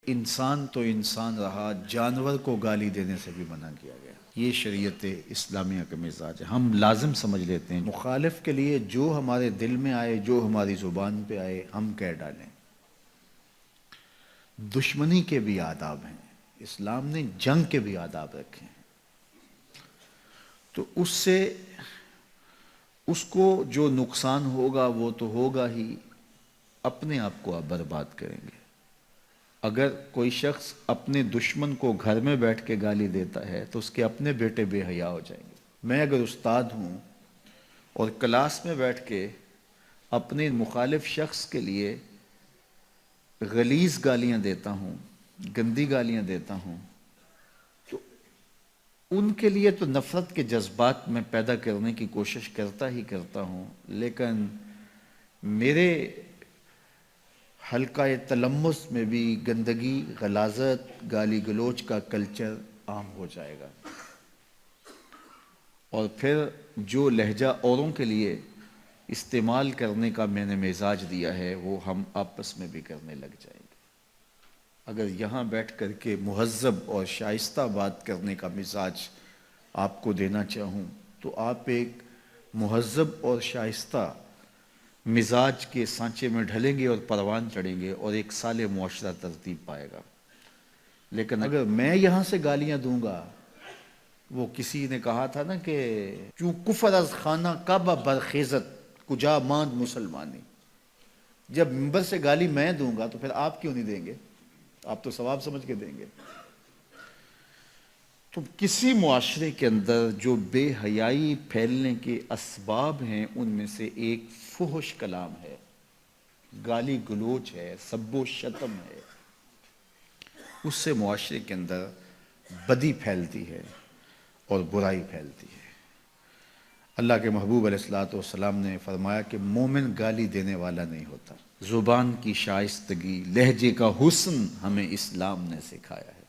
انسان تو انسان رہا، جانور کو گالی دینے سے بھی منع کیا گیا۔ یہ شریعت اسلامیہ کا مزاج ہے۔ ہم لازم سمجھ لیتے ہیں مخالف کے لیے جو ہمارے دل میں آئے، جو ہماری زبان پہ آئے، ہم کہہ ڈالیں۔ دشمنی کے بھی آداب ہیں، اسلام نے جنگ کے بھی آداب رکھے ہیں، تو اس سے اس کو جو نقصان ہوگا وہ تو ہوگا ہی، اپنے آپ کو آپ برباد کریں گے۔ اگر کوئی شخص اپنے دشمن کو گھر میں بیٹھ کے گالی دیتا ہے تو اس کے اپنے بیٹے بے حیا ہو جائیں گے۔ میں اگر استاد ہوں اور کلاس میں بیٹھ کے اپنے مخالف شخص کے لیے غلیظ گالیاں دیتا ہوں، گندی گالیاں دیتا ہوں، تو ان کے لیے تو نفرت کے جذبات میں پیدا کرنے کی کوشش کرتا ہی کرتا ہوں، لیکن میرے حلقہ تلمس میں بھی گندگی، غلاظت، گالی گلوچ کا کلچر عام ہو جائے گا، اور پھر جو لہجہ اوروں کے لیے استعمال کرنے کا میں نے مزاج دیا ہے وہ ہم آپس میں بھی کرنے لگ جائیں گے۔ اگر یہاں بیٹھ کر کے مہذب اور شائستہ بات کرنے کا مزاج آپ کو دینا چاہوں تو آپ ایک مہذب اور شائستہ مزاج کے سانچے میں ڈھلیں گے اور پروان چڑھیں گے اور ایک صالح معاشرہ ترتیب پائے گا۔ لیکن اگر میں یہاں سے گالیاں دوں گا، وہ کسی نے کہا تھا نا کہ چوں کفر از خانہ کعبہ برخیزت کجا ماند مسلمانی، جب منبر سے گالی میں دوں گا تو پھر آپ کیوں نہیں دیں گے؟ آپ تو ثواب سمجھ کے دیں گے۔ تو کسی معاشرے کے اندر جو بے حیائی پھیلنے کے اسباب ہیں ان میں سے ایک فحش کلام ہے، گالی گلوچ ہے، سب و شتم ہے، اس سے معاشرے کے اندر بدی پھیلتی ہے اور برائی پھیلتی ہے۔ اللہ کے محبوب علیہ السلام نے فرمایا کہ مومن گالی دینے والا نہیں ہوتا۔ زبان کی شائستگی، لہجے کا حسن ہمیں اسلام نے سکھایا ہے۔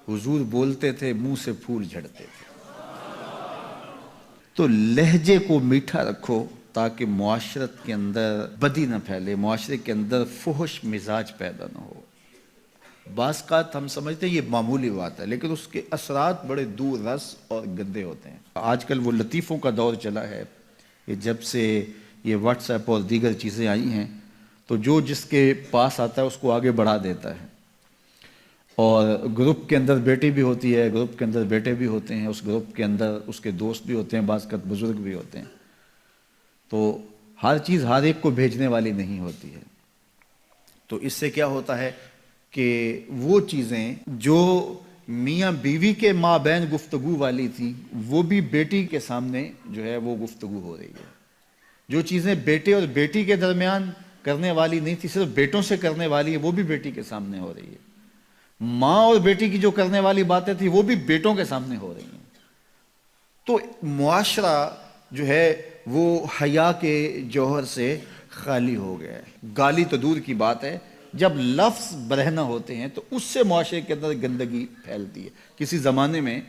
حضور بولتے تھے منہ سے پھول جھڑتے تھے۔ تو لہجے کو میٹھا رکھو تاکہ معاشرت کے اندر بدی نہ پھیلے، معاشرے کے اندر فحش مزاج پیدا نہ ہو۔ بعض اوقات ہم سمجھتے ہیں یہ معمولی بات ہے، لیکن اس کے اثرات بڑے دور رس اور گندے ہوتے ہیں۔ آج کل وہ لطیفوں کا دور چلا ہے کہ جب سے یہ واٹس ایپ اور دیگر چیزیں آئی ہیں تو جو جس کے پاس آتا ہے اس کو آگے بڑھا دیتا ہے، اور گروپ کے اندر بیٹی بھی ہوتی ہے، گروپ کے اندر بیٹے بھی ہوتے ہیں، اس گروپ کے اندر اس کے دوست بھی ہوتے ہیں، بعض اوقات بزرگ بھی ہوتے ہیں، تو ہر چیز ہر ایک کو بھیجنے والی نہیں ہوتی ہے۔ تو اس سے کیا ہوتا ہے کہ وہ چیزیں جو میاں بیوی کے مابین گفتگو والی تھی وہ بھی بیٹی کے سامنے جو ہے وہ گفتگو ہو رہی ہے۔ جو چیزیں بیٹے اور بیٹی کے درمیان کرنے والی نہیں تھی، صرف بیٹوں سے کرنے والی ہے، وہ بھی بیٹی کے سامنے ہو رہی ہے۔ ماں اور بیٹی کی جو کرنے والی باتیں تھی وہ بھی بیٹوں کے سامنے ہو رہی ہیں۔ تو معاشرہ جو ہے وہ حیا کے جوہر سے خالی ہو گیا ہے۔ گالی تو دور کی بات ہے، جب لفظ برہنہ ہوتے ہیں تو اس سے معاشرے کے اندر گندگی پھیلتی ہے۔ کسی زمانے میں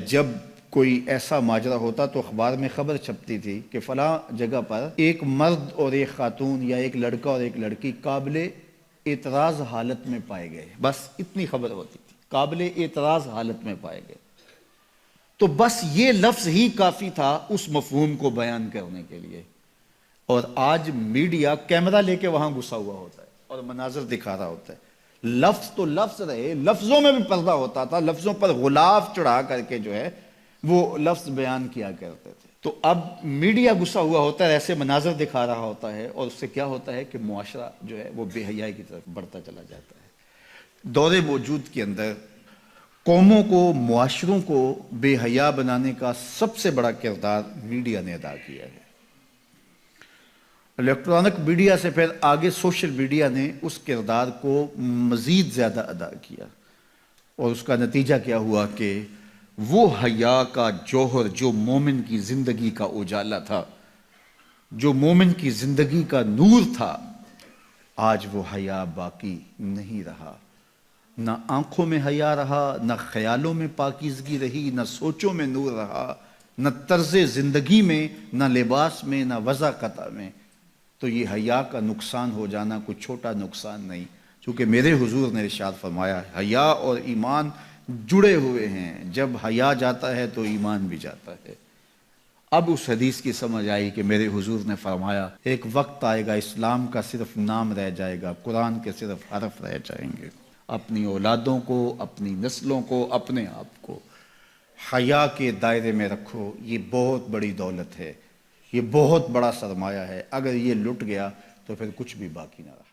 جب کوئی ایسا ماجرا ہوتا تو اخبار میں خبر چھپتی تھی کہ فلاں جگہ پر ایک مرد اور ایک خاتون یا ایک لڑکا اور ایک لڑکی قابل اعتراض حالت میں پائے گئے، بس اتنی خبر ہوتی تھی، قابل اعتراض حالت میں پائے گئے۔ تو بس یہ لفظ ہی کافی تھا اس مفہوم کو بیان کرنے کے لیے، اور آج میڈیا کیمرہ لے کے وہاں گھسا ہوا ہوتا ہے اور مناظر دکھا رہا ہوتا ہے۔ لفظ تو لفظ رہے، لفظوں میں بھی پردہ ہوتا تھا، لفظوں پر غلاف چڑھا کر کے جو ہے وہ لفظ بیان کیا کرتے تھے۔ تو اب میڈیا گھسا ہوا ہوتا ہے، ایسے مناظر دکھا رہا ہوتا ہے، اور اس سے کیا ہوتا ہے کہ معاشرہ جو ہے وہ بے حیائی کی طرف بڑھتا چلا جاتا ہے۔ دور موجود کے اندر قوموں کو، معاشروں کو بے حیا بنانے کا سب سے بڑا کردار میڈیا نے ادا کیا ہے۔ الیکٹرانک میڈیا سے پھر آگے سوشل میڈیا نے اس کردار کو مزید زیادہ ادا کیا، اور اس کا نتیجہ کیا ہوا کہ وہ حیا کا جوہر جو مومن کی زندگی کا اجالا تھا، جو مومن کی زندگی کا نور تھا، آج وہ حیا باقی نہیں رہا۔ نہ آنکھوں میں حیا رہا، نہ خیالوں میں پاکیزگی رہی، نہ سوچوں میں نور رہا، نہ طرز زندگی میں، نہ لباس میں، نہ وضع قطع میں۔ تو یہ حیا کا نقصان ہو جانا کوئی چھوٹا نقصان نہیں، چونکہ میرے حضور نے ارشاد فرمایا حیا اور ایمان جڑے ہوئے ہیں، جب حیا جاتا ہے تو ایمان بھی جاتا ہے۔ اب اس حدیث کی سمجھ آئی کہ میرے حضور نے فرمایا ایک وقت آئے گا اسلام کا صرف نام رہ جائے گا، قرآن کے صرف حرف رہ جائیں گے۔ اپنی اولادوں کو، اپنی نسلوں کو، اپنے آپ کو حیا کے دائرے میں رکھو، یہ بہت بڑی دولت ہے، یہ بہت بڑا سرمایہ ہے۔ اگر یہ لٹ گیا تو پھر کچھ بھی باقی نہ رہا۔